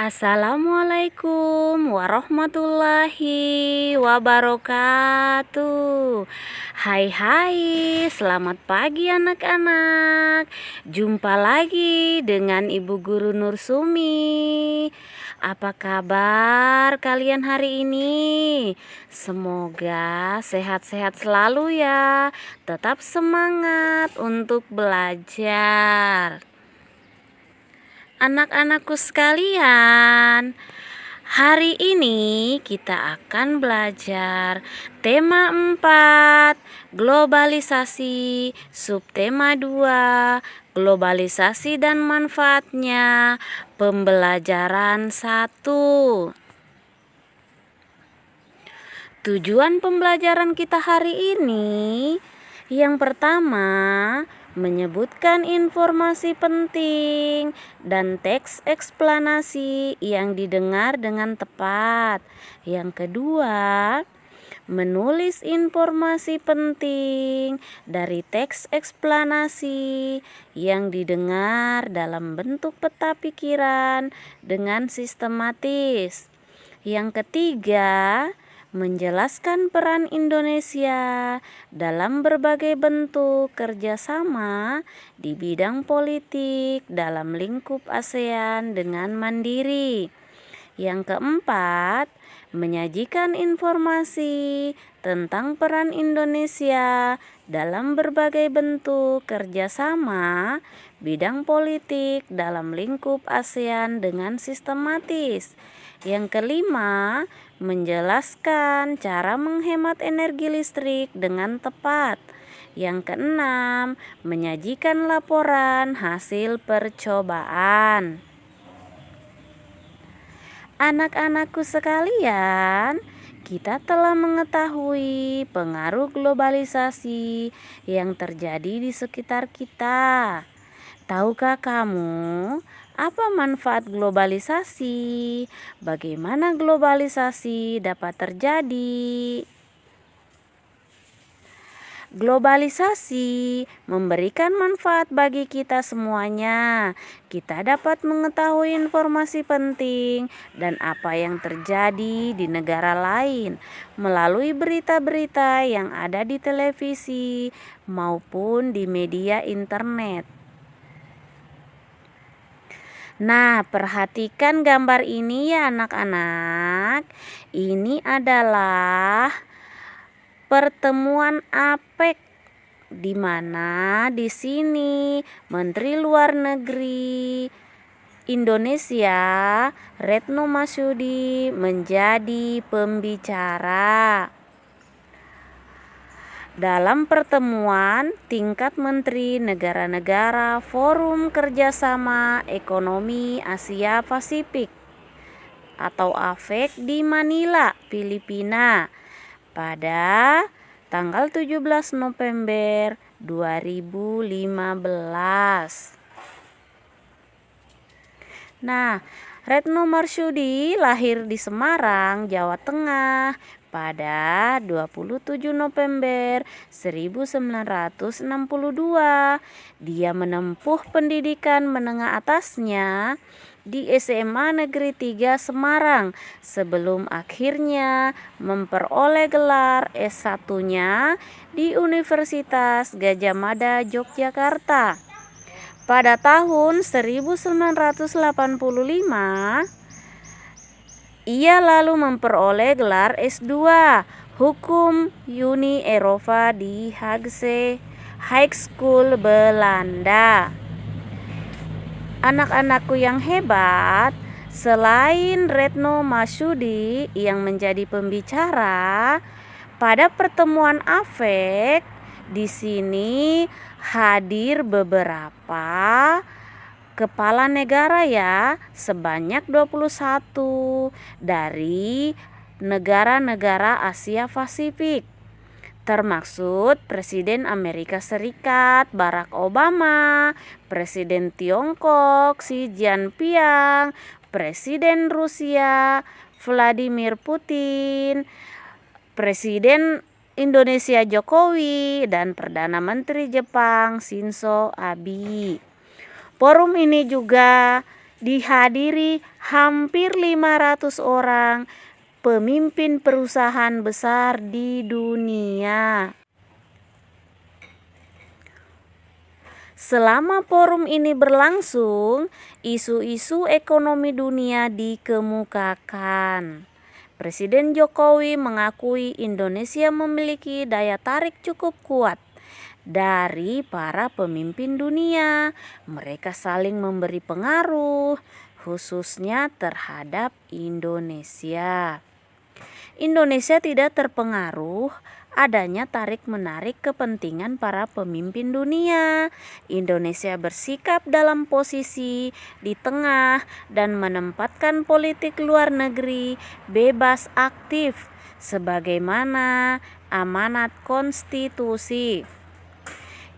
Assalamualaikum warahmatullahi wabarakatuh. Hai, selamat pagi anak-anak. Jumpa lagi dengan Ibu Guru Nur Sumi. Apa kabar kalian hari ini? Semoga sehat-sehat selalu ya. Tetap semangat untuk belajar. Anak-anakku sekalian, hari ini kita akan belajar tema 4, globalisasi, subtema 2, globalisasi dan manfaatnya, pembelajaran 1. Tujuan pembelajaran kita hari ini yang pertama, menyebutkan informasi penting dan teks eksplanasi yang didengar dengan tepat. Yang kedua, menulis informasi penting dari teks eksplanasi yang didengar dalam bentuk peta pikiran dengan sistematis. Yang ketiga, menjelaskan peran Indonesia dalam berbagai bentuk kerjasama di bidang politik dalam lingkup ASEAN dengan mandiri. Yang keempat, menyajikan informasi tentang peran Indonesia dalam berbagai bentuk kerjasama bidang politik dalam lingkup ASEAN dengan sistematis. Yang kelima, menjelaskan cara menghemat energi listrik dengan tepat. Yang keenam, menyajikan laporan hasil percobaan. Anak-anakku sekalian, kita telah mengetahui pengaruh globalisasi yang terjadi di sekitar kita. Tahukah kamu apa manfaat globalisasi? Bagaimana globalisasi dapat terjadi? Globalisasi memberikan manfaat bagi kita semuanya. Kita dapat mengetahui informasi penting dan apa yang terjadi di negara lain melalui berita-berita yang ada di televisi maupun di media internet. Nah, perhatikan gambar ini ya anak-anak. Ini adalah pertemuan APEC, di mana di sini Menteri Luar Negeri Indonesia Retno Marsudi menjadi pembicara. Dalam pertemuan tingkat menteri negara-negara Forum Kerjasama Ekonomi Asia Pasifik atau APEC di Manila, Filipina pada tanggal 17 November 2015. Nah, Retno Marsudi lahir di Semarang, Jawa Tengah pada 27 November 1962. Dia menempuh pendidikan menengah atasnya di SMA Negeri 3 Semarang sebelum akhirnya memperoleh gelar S1-nya di Universitas Gadjah Mada, Yogyakarta. Pada tahun 1985, ia lalu memperoleh gelar S2 Hukum Uni Eropa di Haagse High School, Belanda. Anak-anakku yang hebat, selain Retno Marsudi yang menjadi pembicara pada pertemuan APEC, di sini hadir beberapa kepala negara ya, sebanyak 21 dari negara-negara Asia Pasifik, termaksud Presiden Amerika Serikat Barack Obama, Presiden Tiongkok Xi Jinping, Presiden Rusia Vladimir Putin, Presiden Indonesia Jokowi, dan Perdana Menteri Jepang Shinzo Abe. Forum ini juga dihadiri hampir 500 orang pemimpin perusahaan besar di dunia. Selama forum ini berlangsung, isu-isu ekonomi dunia dikemukakan. Presiden Jokowi mengakui Indonesia memiliki daya tarik cukup kuat dari para pemimpin dunia. Mereka saling memberi pengaruh, khususnya terhadap Indonesia. Indonesia tidak terpengaruh adanya tarik-menarik kepentingan para pemimpin dunia. Indonesia bersikap dalam posisi di tengah dan menempatkan politik luar negeri bebas aktif sebagaimana amanat konstitusi.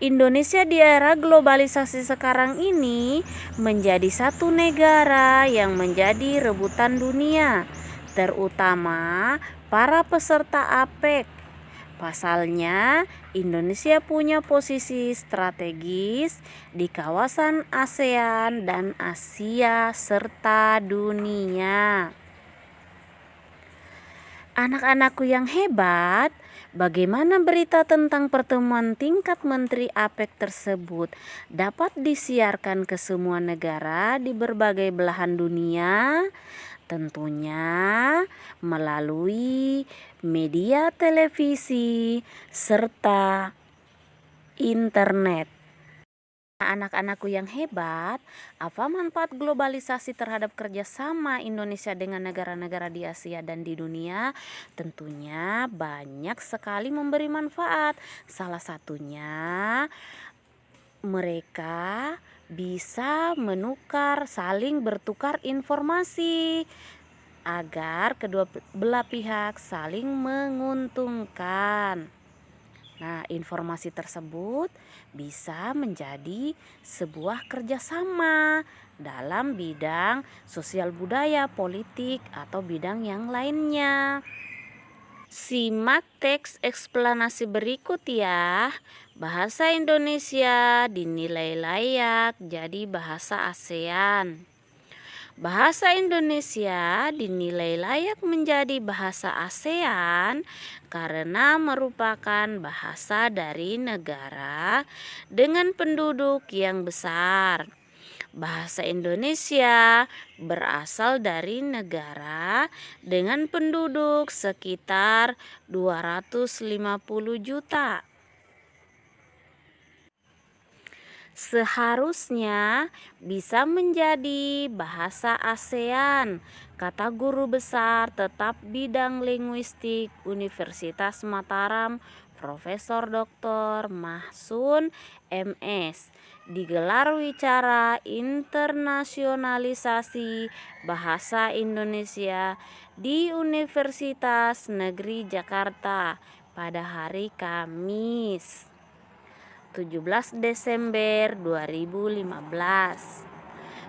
Indonesia di era globalisasi sekarang ini menjadi satu negara yang menjadi rebutan dunia, terutama para peserta APEC. Pasalnya, Indonesia punya posisi strategis di kawasan ASEAN dan Asia serta dunia. Anak-anakku yang hebat, bagaimana berita tentang pertemuan tingkat menteri APEC tersebut dapat disiarkan ke semua negara di berbagai belahan dunia? Tentunya melalui media televisi serta internet. Anak-anakku yang hebat, apa manfaat globalisasi terhadap kerjasama Indonesia dengan negara-negara di Asia dan di dunia? Tentunya banyak sekali memberi manfaat. Salah satunya mereka bisa saling bertukar informasi agar kedua belah pihak saling menguntungkan. Nah, informasi tersebut bisa menjadi sebuah kerjasama dalam bidang sosial budaya, politik, atau bidang yang lainnya. Simak teks eksplanasi berikut ya. Bahasa Indonesia dinilai layak jadi bahasa ASEAN. Bahasa Indonesia dinilai layak menjadi bahasa ASEAN karena merupakan bahasa dari negara dengan penduduk yang besar. Bahasa Indonesia berasal dari negara dengan penduduk sekitar 250 juta. Seharusnya bisa menjadi bahasa ASEAN, kata guru besar tetap bidang linguistik Universitas Mataram, Profesor Dr. Mahsun MS, di gelar wicara internasionalisasi bahasa Indonesia di Universitas Negeri Jakarta pada hari Kamis 17 Desember 2015.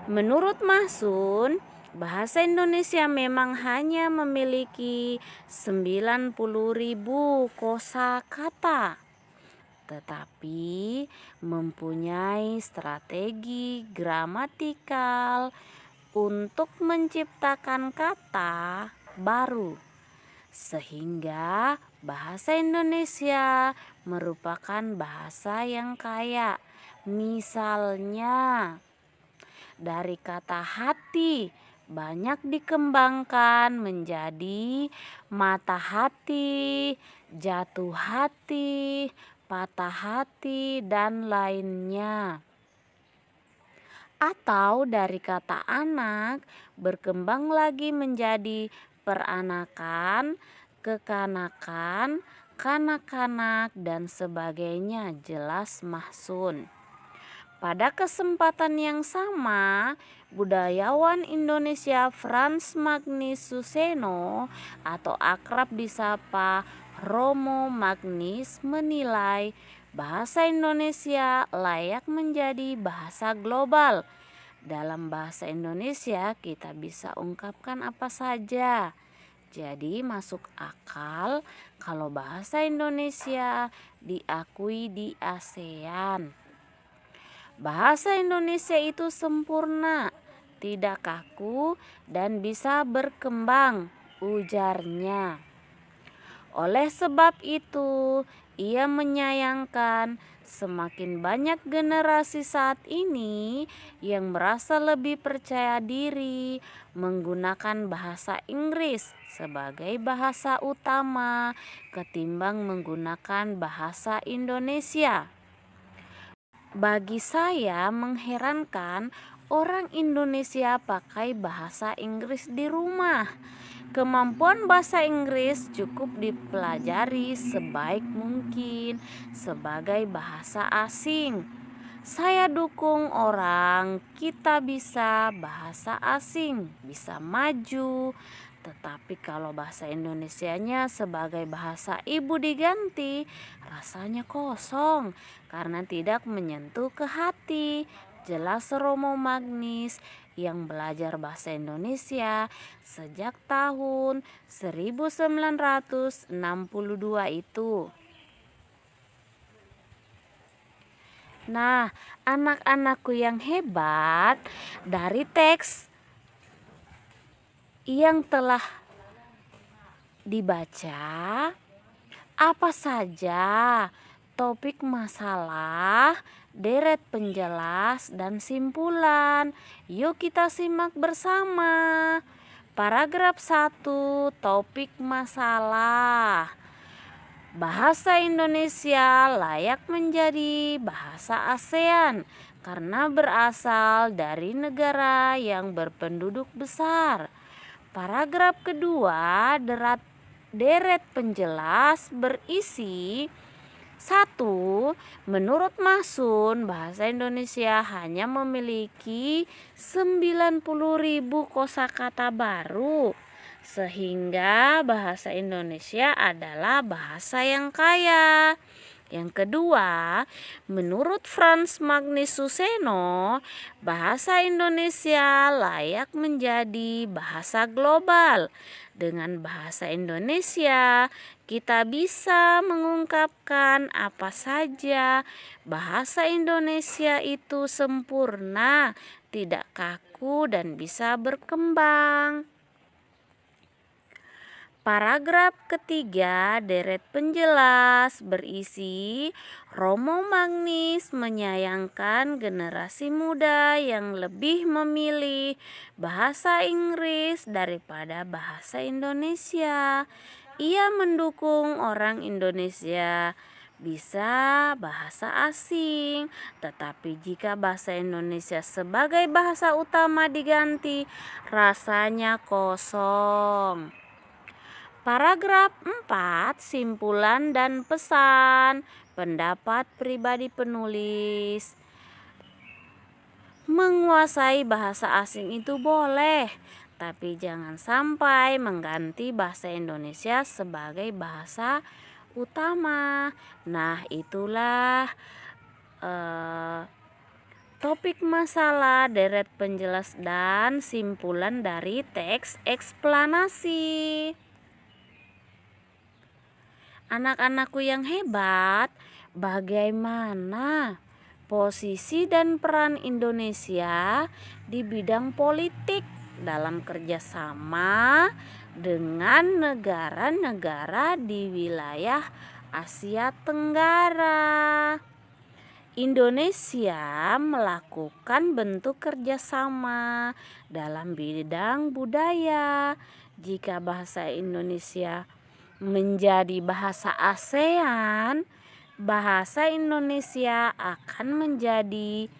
Menurut Mahsun, bahasa Indonesia memang hanya memiliki 90.000 kosakata, tetapi mempunyai strategi gramatikal untuk menciptakan kata baru, sehingga bahasa Indonesia merupakan bahasa yang kaya. Misalnya, dari kata hati banyak dikembangkan menjadi mata hati, jatuh hati, patah hati, dan lainnya. Atau dari kata anak berkembang lagi menjadi peranakan, kekanakan, kanak-kanak, dan sebagainya, jelas Mahsun. Pada kesempatan yang sama, budayawan Indonesia Frans Magnus Suseno atau akrab disapa Romo Magnis menilai bahasa Indonesia layak menjadi bahasa global. Dalam bahasa Indonesia kita bisa ungkapkan apa saja. Jadi masuk akal kalau bahasa Indonesia diakui di ASEAN. Bahasa Indonesia itu sempurna tidak kaku dan bisa berkembang, ujarnya. Oleh sebab itu, ia menyayangkan semakin banyak generasi saat ini yang merasa lebih percaya diri menggunakan bahasa Inggris sebagai bahasa utama ketimbang menggunakan bahasa Indonesia. Bagi saya mengherankan orang Indonesia pakai bahasa Inggris di rumah. Kemampuan bahasa Inggris cukup dipelajari sebaik mungkin sebagai bahasa asing. Saya dukung orang kita bisa bahasa asing, bisa maju. Tetapi kalau bahasa Indonesianya sebagai bahasa ibu diganti, rasanya kosong karena tidak menyentuh ke hati. Jelas Romo Magnis yang belajar bahasa Indonesia sejak tahun 1962 itu. Nah, anak-anakku yang hebat, dari teks yang telah dibaca, apa saja topik masalah, deret penjelas, dan simpulan? Yuk kita simak bersama. Paragraf 1, topik masalah. Bahasa Indonesia layak menjadi bahasa ASEAN karena berasal dari negara yang berpenduduk besar. Paragraf kedua, deret penjelas berisi 1. Menurut Masun, bahasa Indonesia hanya memiliki 90.000 kosakata baru, sehingga bahasa Indonesia adalah bahasa yang kaya. Yang kedua, menurut Frans Magnis Suseno, bahasa Indonesia layak menjadi bahasa global. Dengan bahasa Indonesia, kita bisa mengungkapkan apa saja. Bahasa Indonesia itu sempurna, tidak kaku, dan bisa berkembang. Paragraf ketiga, deret penjelas berisi Romo Magnis menyayangkan generasi muda yang lebih memilih bahasa Inggris daripada bahasa Indonesia. Ia mendukung orang Indonesia bisa bahasa asing, tetapi jika bahasa Indonesia sebagai bahasa utama diganti, rasanya kosong. Paragraf 4, simpulan dan pesan. Pendapat pribadi penulis. Menguasai bahasa asing itu boleh, tapi jangan sampai mengganti bahasa Indonesia sebagai bahasa utama. Nah, itulah topik masalah, deret penjelas, dan simpulan dari teks eksplanasi. Anak-anakku yang hebat, bagaimana posisi dan peran Indonesia di bidang politik dalam kerjasama dengan negara-negara di wilayah Asia Tenggara? Indonesia melakukan bentuk kerjasama dalam bidang budaya. Jika bahasa Indonesia menjadi bahasa ASEAN, bahasa Indonesia akan menjadi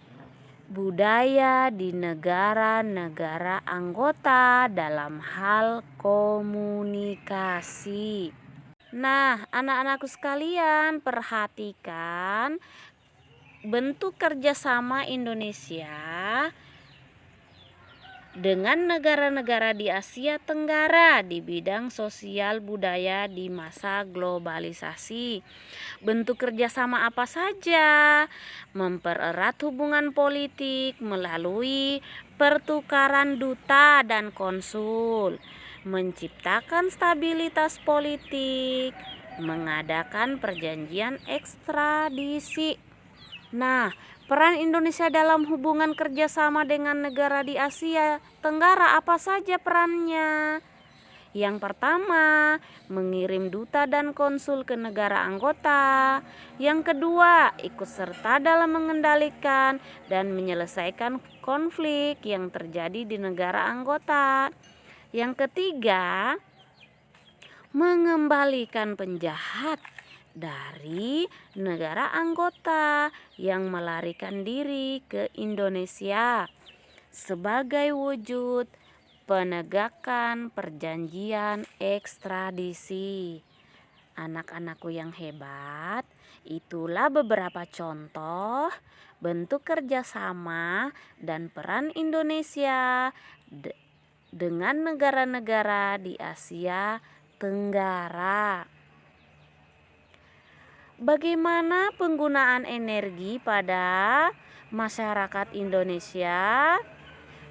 budaya di negara-negara anggota dalam hal komunikasi. Nah, anak-anakku sekalian, perhatikan bentuk kerjasama Indonesia dengan negara-negara di Asia Tenggara di bidang sosial budaya di masa globalisasi. Bentuk kerjasama apa saja? Mempererat hubungan politik melalui pertukaran duta dan konsul, menciptakan stabilitas politik, mengadakan perjanjian ekstradisi. Nah, peran Indonesia dalam hubungan kerjasama dengan negara di Asia Tenggara apa saja perannya? Yang pertama, mengirim duta dan konsul ke negara anggota. Yang kedua, ikut serta dalam mengendalikan dan menyelesaikan konflik yang terjadi di negara anggota. Yang ketiga, mengembalikan penjahat dari negara anggota yang melarikan diri ke Indonesia sebagai wujud penegakan perjanjian ekstradisi. Anak-anakku yang hebat, itulah beberapa contoh bentuk kerjasama dan peran Indonesia dengan negara-negara di Asia Tenggara. Bagaimana penggunaan energi pada masyarakat Indonesia?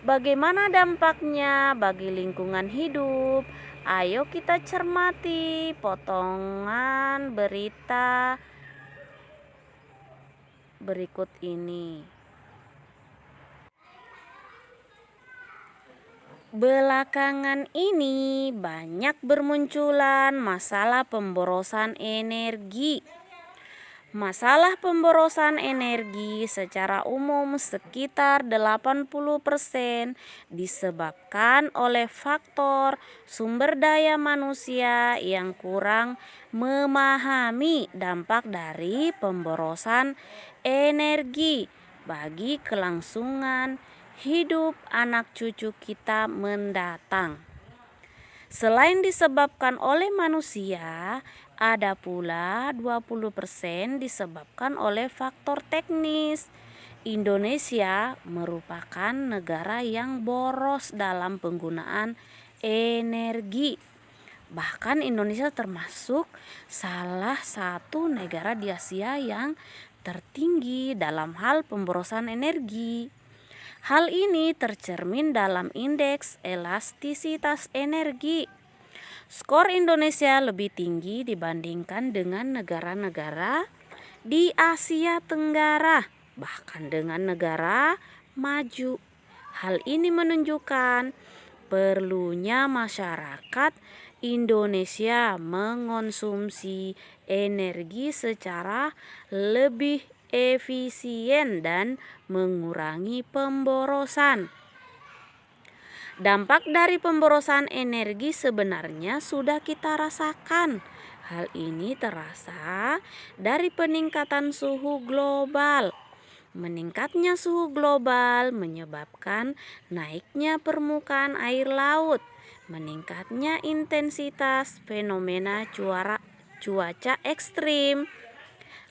Bagaimana dampaknya bagi lingkungan hidup? Ayo kita cermati potongan berita berikut ini. Belakangan ini banyak bermunculan masalah pemborosan energi. Masalah pemborosan energi secara umum sekitar 80% disebabkan oleh faktor sumber daya manusia yang kurang memahami dampak dari pemborosan energi bagi kelangsungan hidup anak cucu kita mendatang. Selain disebabkan oleh manusia, ada pula 20% disebabkan oleh faktor teknis. Indonesia merupakan negara yang boros dalam penggunaan energi. Bahkan Indonesia termasuk salah satu negara di Asia yang tertinggi dalam hal pemborosan energi. Hal ini tercermin dalam indeks elastisitas energi. Skor Indonesia lebih tinggi dibandingkan dengan negara-negara di Asia Tenggara, bahkan dengan negara maju. Hal ini menunjukkan perlunya masyarakat Indonesia mengonsumsi energi secara lebih efisien dan mengurangi pemborosan. Dampak dari pemborosan energi sebenarnya sudah kita rasakan. Hal ini terasa dari peningkatan suhu global. Meningkatnya suhu global menyebabkan naiknya permukaan air laut, meningkatnya intensitas fenomena cuaca ekstrim,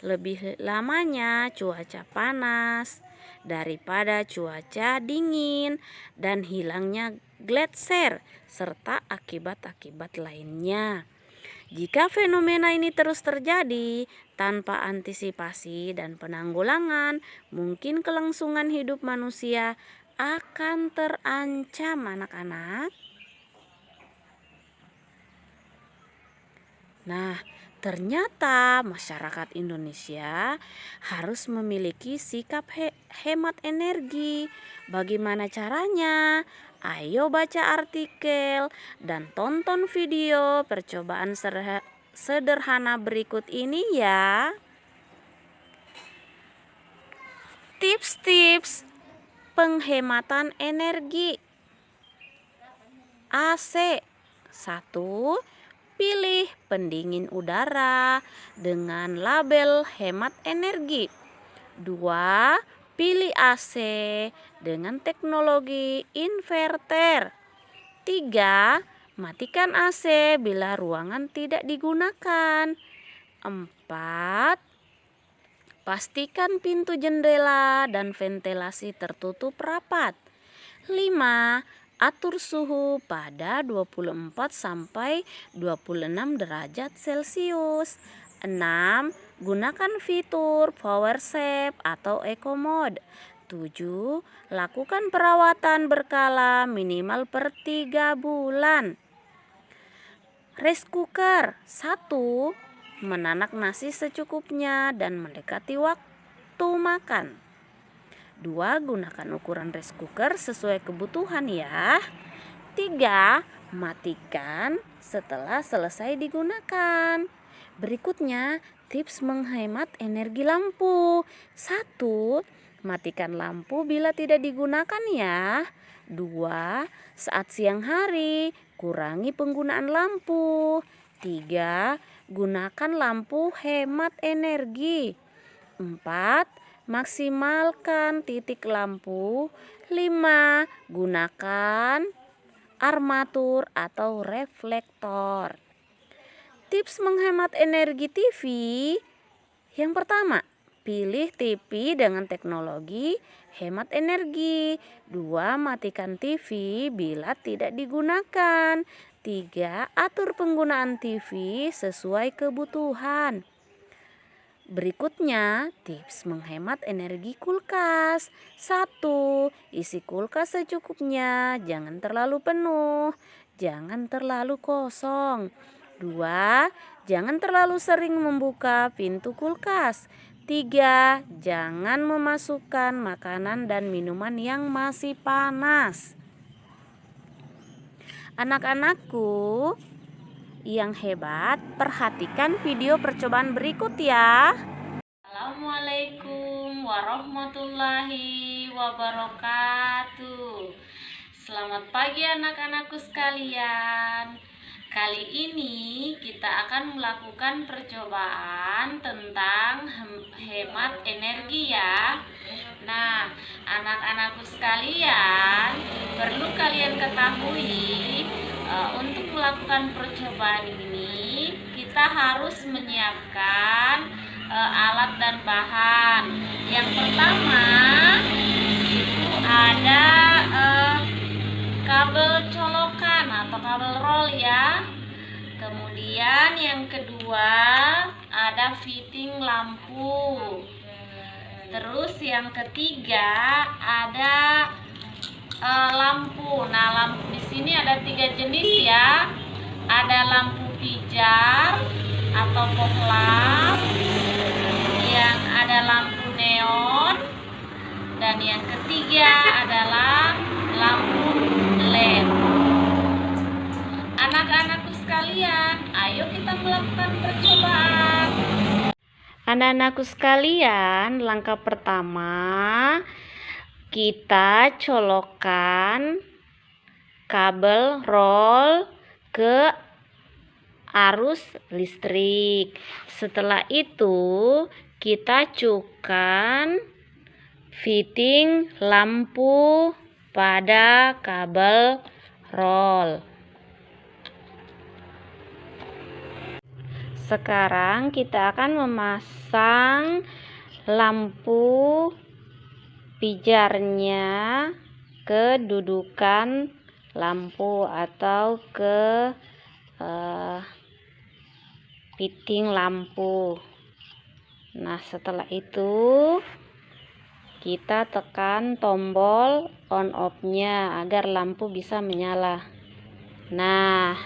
lebih lamanya cuaca panas daripada cuaca dingin, dan hilangnya gletser serta akibat-akibat lainnya. Jika fenomena ini terus terjadi tanpa antisipasi dan penanggulangan, mungkin kelangsungan hidup manusia akan terancam, anak-anak. Nah, ternyata masyarakat Indonesia harus memiliki sikap hemat energi. Bagaimana caranya? Ayo baca artikel dan tonton video percobaan sederhana berikut ini ya. Tips-tips penghematan energi. AC. 1. Pilih pendingin udara dengan label hemat energi. 2. Pilih AC dengan teknologi inverter. 3. Matikan AC bila ruangan tidak digunakan. 4. Pastikan pintu jendela dan ventilasi tertutup rapat. 5. Atur suhu pada 24 sampai 26 derajat Celcius. 6. Gunakan fitur power save atau eco mode. 7. Lakukan perawatan berkala minimal per 3 bulan. Rice cooker. 1. Menanak nasi secukupnya dan mendekati waktu waktu makan. 2. Gunakan ukuran rice cooker sesuai kebutuhan ya. 3. Matikan setelah selesai digunakan. Berikutnya, tips menghemat energi lampu. 1. Matikan lampu bila tidak digunakan ya. 2. Saat siang hari, kurangi penggunaan lampu. 3. Gunakan lampu hemat energi. 4. Maksimalkan titik lampu. 5. Gunakan armatur atau reflektor. Tips menghemat energi TV. Yang pertama, pilih TV dengan teknologi hemat energi. 2. Matikan TV bila tidak digunakan. 3. Atur penggunaan TV sesuai kebutuhan. Berikutnya, tips menghemat energi kulkas. 1. Isi kulkas secukupnya, jangan terlalu penuh, jangan terlalu kosong. 2. Jangan terlalu sering membuka pintu kulkas. 3. Jangan memasukkan makanan dan minuman yang masih panas. Anak-anakku yang hebat, perhatikan video percobaan berikut ya. Assalamualaikum warahmatullahi wabarakatuh. Selamat pagi anak-anakku sekalian. Kali ini kita akan melakukan percobaan tentang hemat energi ya. Nah, anak-anakku sekalian, perlu kalian ketahui untuk melakukan percobaan ini kita harus menyiapkan alat dan bahan. Yang pertama itu ada kabel colokan atau kabel roll ya. Kemudian yang kedua ada fitting lampu. Terus yang ketiga ada lampu. Nah, lampu di sini ada 3 jenis ya. Ada lampu pijar atau bohlam, yang ada lampu neon, dan yang ketiga adalah lampu LED. Anak-anakku sekalian, ayo kita melakukan percobaan. Anak-anakku sekalian, langkah pertama kita colokkan kabel roll ke arus listrik. Setelah itu kita cukkan fitting lampu pada kabel roll. Sekarang kita akan memasang lampu pijarnya ke dudukan lampu atau ke fitting lampu. Nah, setelah itu kita tekan tombol on off-nya agar lampu bisa menyala. Nah,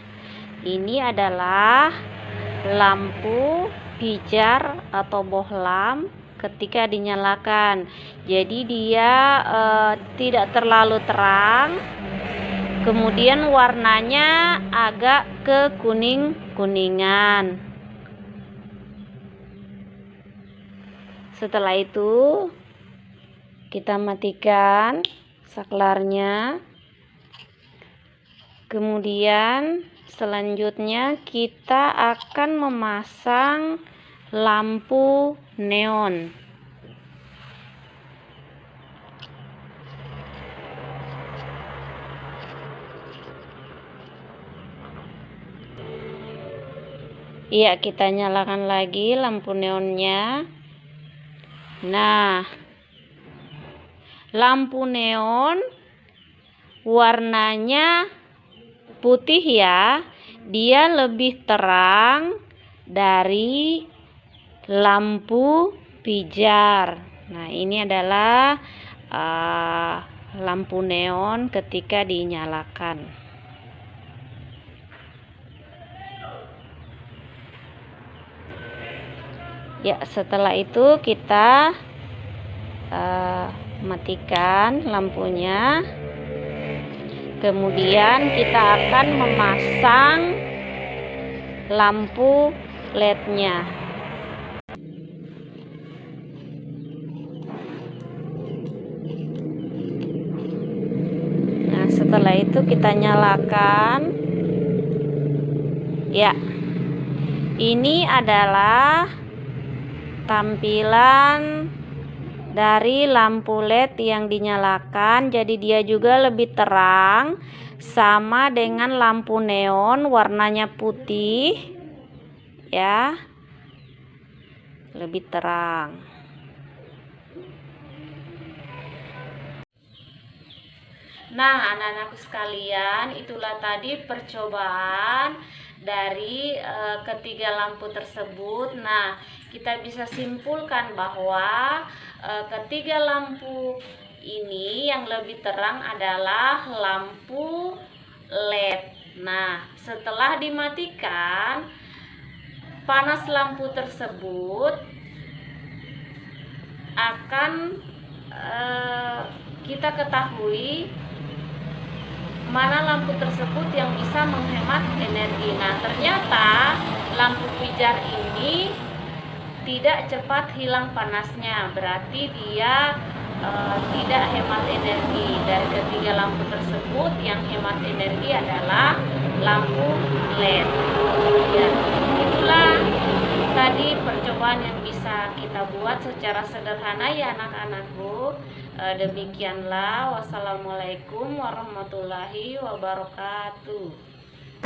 ini adalah lampu pijar atau bohlam ketika dinyalakan. Jadi dia tidak terlalu terang, kemudian warnanya agak ke kuning-kuningan. Setelah itu kita matikan saklarnya. Kemudian selanjutnya kita akan memasang lampu neon. Iya, kita nyalakan lagi lampu neonnya. Nah, lampu neon warnanya putih ya. Dia lebih terang dari lampu pijar. Nah, ini adalah lampu neon ketika dinyalakan. Ya, setelah itu kita matikan lampunya. Kemudian kita akan memasang lampu LED-nya. Nah, setelah itu kita nyalakan. Ya, ini adalah tampilan dari lampu LED yang dinyalakan. Jadi dia juga lebih terang, sama dengan lampu neon warnanya putih, ya, lebih terang. Nah, anak-anakku sekalian, itulah tadi percobaan dari ketiga lampu tersebut. Nah, kita bisa simpulkan bahwa ketiga lampu ini yang lebih terang adalah lampu LED. Nah, setelah dimatikan, panas lampu tersebut akan kita ketahui mana lampu tersebut yang bisa menghemat energi. Nah, ternyata lampu pijar ini tidak cepat hilang panasnya, berarti dia tidak hemat energi. Dari ketiga lampu tersebut, yang hemat energi adalah lampu LED. Ya, itulah tadi percobaan yang bisa kita buat secara sederhana ya anak-anakku. Demikianlah, wassalamualaikum warahmatullahi wabarakatuh.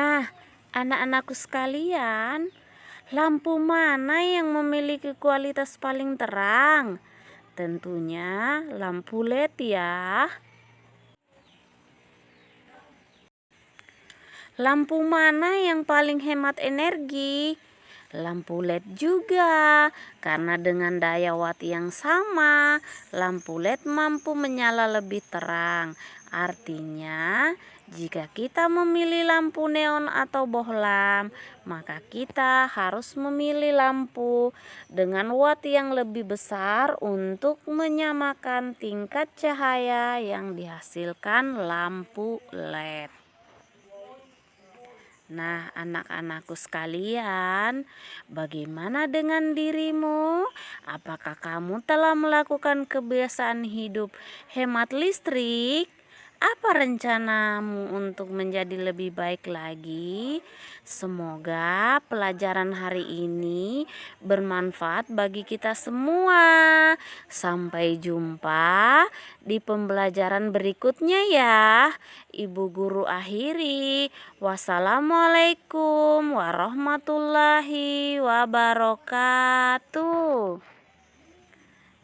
Nah, anak-anakku sekalian, lampu mana yang memiliki kualitas paling terang? Tentunya lampu LED ya. Lampu mana yang paling hemat energi? Lampu LED juga, karena dengan daya watt yang sama, lampu LED mampu menyala lebih terang. Artinya, jika kita memilih lampu neon atau bohlam, maka kita harus memilih lampu dengan watt yang lebih besar untuk menyamakan tingkat cahaya yang dihasilkan lampu LED. Nah, anak-anakku sekalian, bagaimana dengan dirimu? Apakah kamu telah melakukan kebiasaan hidup hemat listrik? Apa rencanamu untuk menjadi lebih baik lagi? Semoga pelajaran hari ini bermanfaat bagi kita semua. Sampai jumpa di pembelajaran berikutnya ya. Ibu guru akhiri. Wassalamualaikum warahmatullahi wabarakatuh.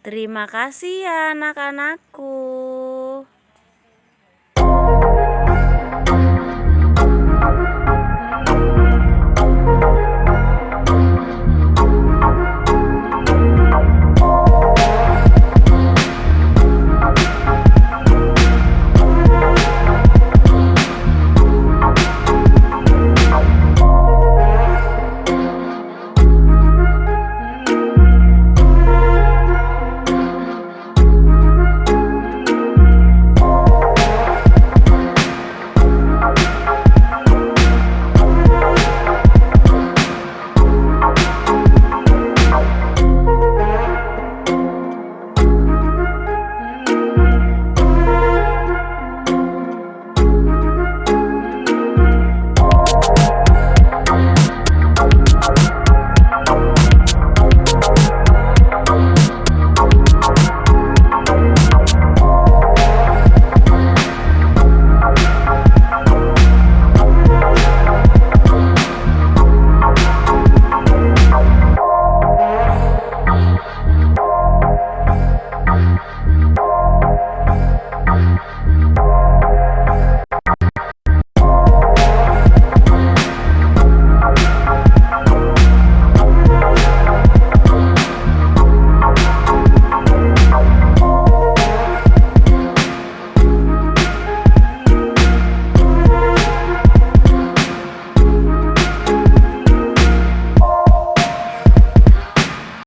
Terima kasih ya anak-anakku.